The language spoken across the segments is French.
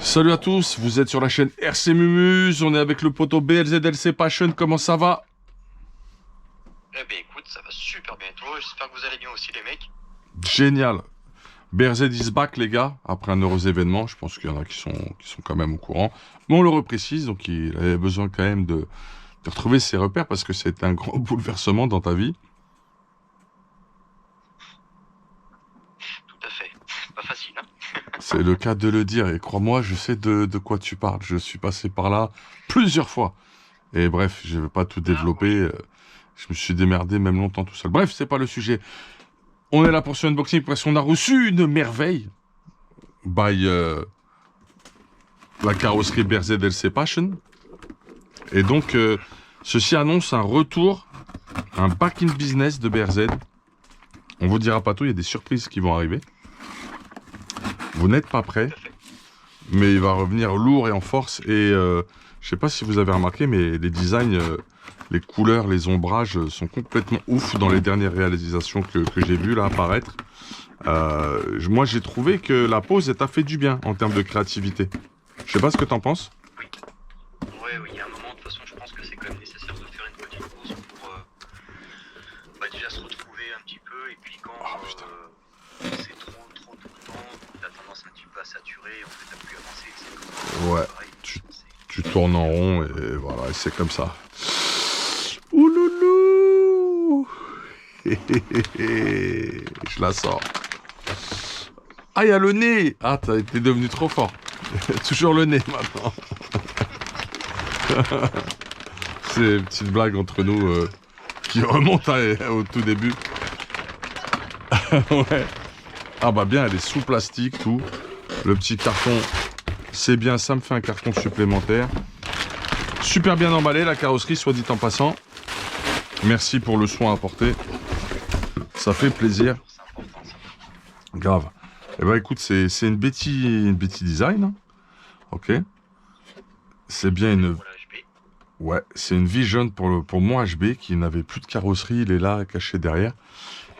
Salut à tous, vous êtes sur la chaîne RC Mumuse, on est avec le poteau BLZLC Passion, comment ça va? Eh ben écoute, ça va super bien et toi, j'espère que vous allez bien aussi les mecs. Génial. BRZ is back les gars, après un heureux événement, je pense qu'il y en a qui sont quand même au courant. Mais on le reprécise, donc il avait besoin quand même de retrouver ses repères parce que c'était un grand bouleversement dans ta vie. Tout à fait, pas facile hein. C'est le cas de le dire, et crois-moi, je sais de quoi tu parles, je suis passé par là plusieurs fois. Et bref, je ne vais pas tout développer, je me suis démerdé même longtemps tout seul. Bref, c'est pas le sujet. On est là pour ce unboxing parce qu'on a reçu une merveille by la carrosserie BRZ Passion. Et donc, ceci annonce un retour, un back in business de BRZ. On vous dira pas tout, il y a des surprises qui vont arriver. Vous n'êtes pas prêts, mais il va revenir lourd et en force. Et je sais pas si vous avez remarqué, mais les designs, les couleurs, les ombrages sont complètement ouf dans les dernières réalisations que j'ai vues là apparaître. Moi, j'ai trouvé que la pause t'a fait du bien en termes de créativité. Je sais pas ce que t'en penses. Oui, il y a un moment, de toute façon, je pense que c'est quand même nécessaire de faire une petite pause pour déjà se retrouver un petit peu. Et puis quand c'est trop tout le temps, t'as tendance un petit peu à saturer, en fait, à plus avancer, etc. Ouais, Pareil, tu tournes en rond et voilà, et c'est comme ça. Ouloulou. Je la sors. Ah, il y a le nez. Ah, t'es devenu trop fort. Toujours le nez maintenant. C'est une petite blague entre nous qui remonte au tout début. Ouais. Ah bah bien, elle est sous plastique, tout. Le petit carton, c'est bien, ça me fait un carton supplémentaire. Super bien emballé, la carrosserie, soit dit en passant. Merci pour le soin apporté. Ça fait plaisir. c'est important ça. Grave. Eh ben écoute, c'est une Betty Design. Hein. Ok. C'est bien une... Voilà, HB. Ouais, c'est une Vision pour mon HB qui n'avait plus de carrosserie. Il est là, caché derrière.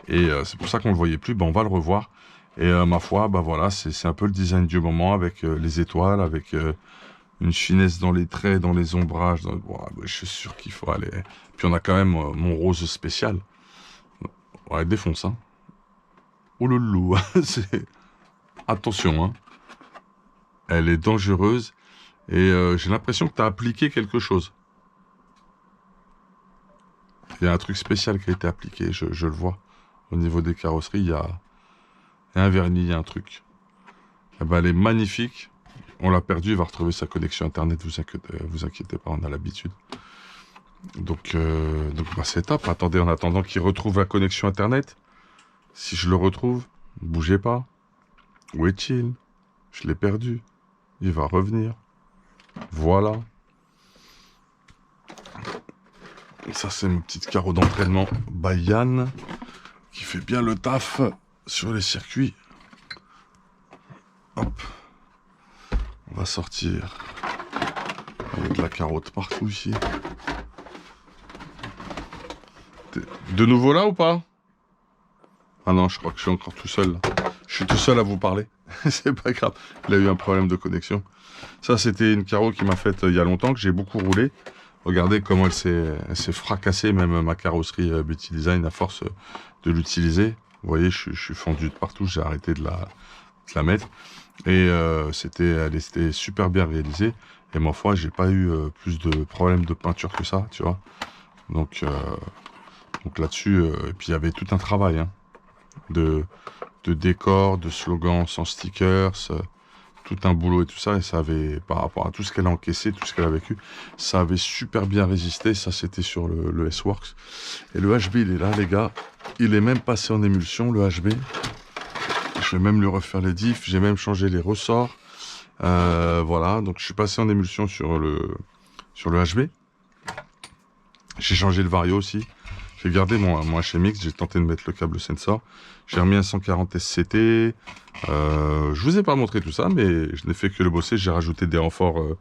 Et c'est pour ça qu'on le voyait plus. Ben, on va le revoir. Et ma foi, bah voilà, c'est un peu le design du moment avec les étoiles, avec une finesse dans les traits, dans les ombrages. Je suis sûr qu'il faut aller. Puis on a quand même mon rose spécial. Ouais, défonce, hein. Oh le loup, attention, hein. Elle est dangereuse. Et j'ai l'impression que tu as appliqué quelque chose. Il y a un truc spécial qui a été appliqué, je le vois. Au niveau des carrosseries, il y a un vernis, il y a un truc. Eh ben, elle est magnifique. On l'a perdu, il va retrouver sa connexion internet, vous inquiétez pas, on a l'habitude. Donc bah, c'est top. Attendez, en attendant qu'il retrouve la connexion internet, si je le retrouve, bougez pas. Où est-il? Je l'ai perdu. Il va revenir. Voilà. Ça, c'est mon petit carreau d'entraînement Yann qui fait bien le taf sur les circuits. Hop. On va sortir. Il y a de la carotte partout ici. T'es de nouveau là ou pas? Ah non, je crois que je suis encore tout seul. Là. Je suis tout seul à vous parler. C'est pas grave. Il a eu un problème de connexion. Ça, c'était une carreau qui m'a faite il y a longtemps, que j'ai beaucoup roulé. Regardez comment elle s'est fracassée, même ma carrosserie Betty Design, à force de l'utiliser. Vous voyez, je suis fendu de partout, j'ai arrêté de la mettre. Et elle était super bien réalisée. Et ma foi, j'ai pas eu plus de problèmes de peinture que ça, tu vois. Donc là-dessus, et puis il y avait tout un travail hein, de décor, de slogans sans stickers, tout un boulot et tout ça. Et ça avait, par rapport à tout ce qu'elle a encaissé, tout ce qu'elle a vécu, ça avait super bien résisté. Ça, c'était sur le S-Works. Et le HB, il est là, les gars. Il est même passé en émulsion, le HB. Je vais même lui refaire les diffs. J'ai même changé les ressorts. Voilà, donc je suis passé en émulsion sur le HB. J'ai changé le vario aussi. J'ai gardé mon HMX, j'ai tenté de mettre le câble sensor. J'ai remis un 140 SCT. Je vous ai pas montré tout ça, mais je n'ai fait que le bosser. J'ai rajouté des renforts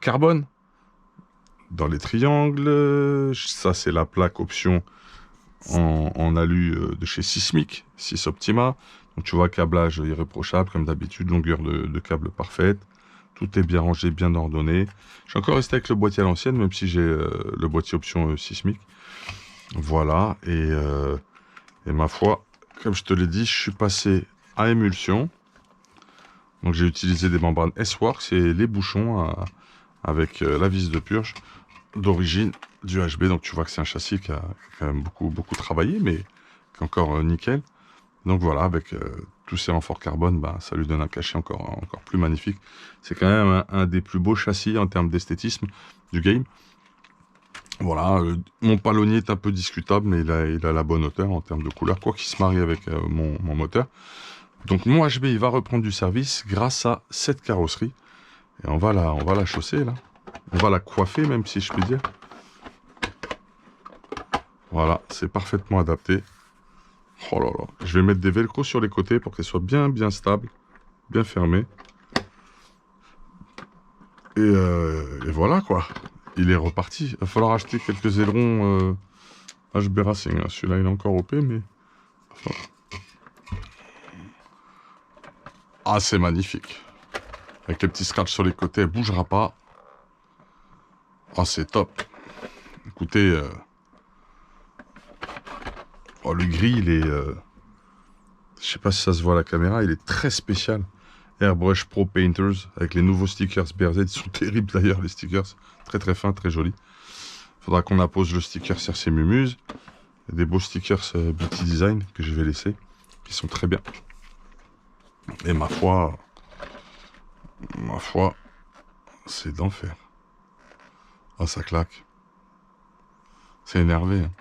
carbone dans les triangles. Ça, c'est la plaque option en alu de chez Sismic, 6 Optima. Donc tu vois, câblage irréprochable, comme d'habitude, longueur de câble parfaite. Tout est bien rangé, bien ordonné. Je suis encore resté avec le boîtier à l'ancienne, même si j'ai le boîtier option sismique. Voilà, et ma foi, comme je te l'ai dit, je suis passé à émulsion. Donc j'ai utilisé des membranes S-Works et les bouchons avec la vis de purge d'origine du HB. Donc tu vois que c'est un châssis qui a quand même beaucoup travaillé, mais qui est encore nickel. Donc voilà, avec tous ces renforts carbone, bah, ça lui donne un cachet encore plus magnifique. C'est quand même un des plus beaux châssis en termes d'esthétisme du game. Voilà, mon palonnier est un peu discutable, mais il a la bonne hauteur en termes de couleur, quoi qu'il se marie avec mon moteur. Donc mon HB, il va reprendre du service grâce à cette carrosserie. Et on va la chausser, là. On va la coiffer, même si je puis dire. Voilà, c'est parfaitement adapté. Oh là là, je vais mettre des velcro sur les côtés pour qu'elle soit bien stable, bien fermée. Et voilà, quoi. Il est reparti. Il va falloir acheter quelques ailerons HB Racing. Celui-là, il est encore OP, mais... Enfin... Ah, c'est magnifique. Avec les petits scratchs sur les côtés, elle bougera pas. Ah, c'est top. Écoutez... Oh, le gris, il est... Je sais pas si ça se voit à la caméra, il est très spécial. Airbrush Pro Painters, avec les nouveaux stickers BRZ. Ils sont terribles d'ailleurs, les stickers. Très fins, très jolis. Faudra qu'on appose le sticker CRC Mumuse. Il y a des beaux stickers BT Design que je vais laisser, qui sont très bien. Et ma foi, c'est d'enfer. Ah, ça claque. C'est énervé. Hein.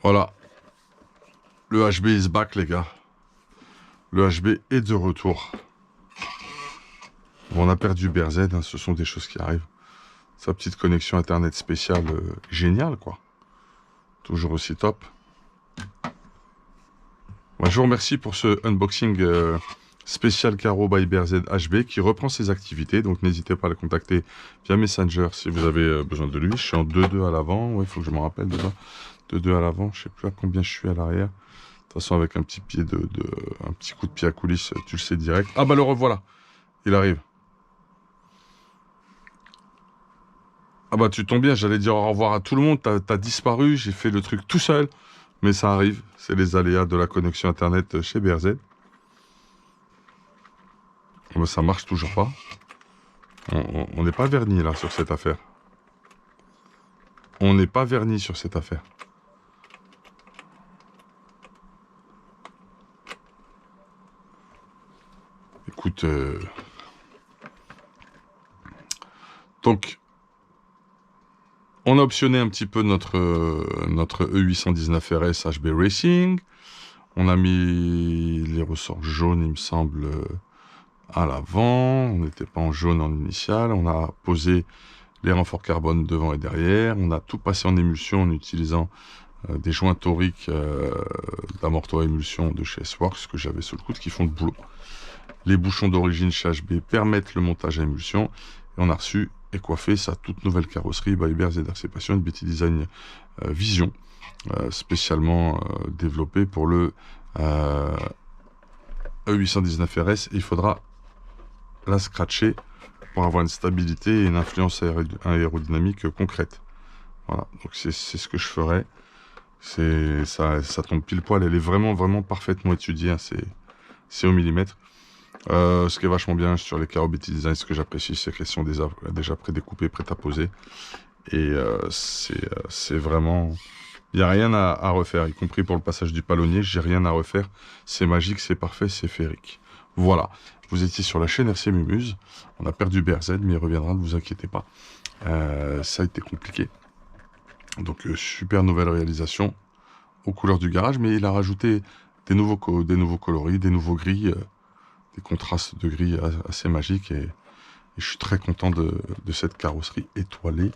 Voilà. Le HB is back, les gars. Le HB est de retour. Bon, on a perdu BRZ, hein, ce sont des choses qui arrivent. Sa petite connexion internet spéciale, géniale, quoi. Toujours aussi top. Moi, je vous remercie pour ce unboxing spécial Caro by BRZ HB qui reprend ses activités. Donc, n'hésitez pas à le contacter via Messenger si vous avez besoin de lui. Je suis en 2-2 à l'avant. Ouais, il faut que je me rappelle déjà. 2-2 à l'avant. Je sais plus à combien je suis à l'arrière. De toute façon, avec un petit pied un petit coup de pied à coulisses, tu le sais direct. Ah bah le revoilà. Il arrive. Ah bah tu tombes bien, j'allais dire au revoir à tout le monde. T'as disparu, j'ai fait le truc tout seul. Mais ça arrive. C'est les aléas de la connexion internet chez BRZ. Mais ça marche toujours pas. On n'est pas verni là sur cette affaire. On n'est pas verni sur cette affaire. Écoute, donc, on a optionné un petit peu notre E819 RS HB Racing. On a mis les ressorts jaunes, il me semble, à l'avant. On n'était pas en jaune en initial. On a posé les renforts carbone devant et derrière. On a tout passé en émulsion en utilisant des joints toriques d'amorto à émulsion de chez S-Works que j'avais sous le coude qui font le boulot. Les bouchons d'origine chez HB permettent le montage à émulsion. Et on a reçu et coiffé sa toute nouvelle carrosserie by BRZ RC Passion BT Design Vision, spécialement développée pour le E819 RS. Et il faudra la scratcher pour avoir une stabilité et une influence aérodynamique concrète. Voilà, donc c'est ce que je ferai. Ça tombe pile poil. Elle est vraiment parfaitement étudiée. Hein, c'est au millimètre. Ce qui est vachement bien sur les carreaux BT Design, ce que j'apprécie, c'est qu'elles sont déjà prédécoupées, prêtes à poser. Et c'est vraiment... Il n'y a rien à refaire, y compris pour le passage du palonnier, j'ai rien à refaire. C'est magique, c'est parfait, c'est féerique. Voilà, vous étiez sur la chaîne RC Mumuse. On a perdu BRZ, mais il reviendra, ne vous inquiétez pas. Ça a été compliqué. Donc, super nouvelle réalisation aux couleurs du garage, mais il a rajouté des nouveaux coloris, des nouveaux gris... des contrastes de gris assez magiques et je suis très content de cette carrosserie étoilée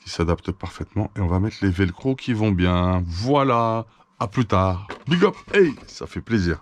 qui s'adapte parfaitement et on va mettre les velcro qui vont bien. Voilà, à plus tard. Big up, hey, ça fait plaisir.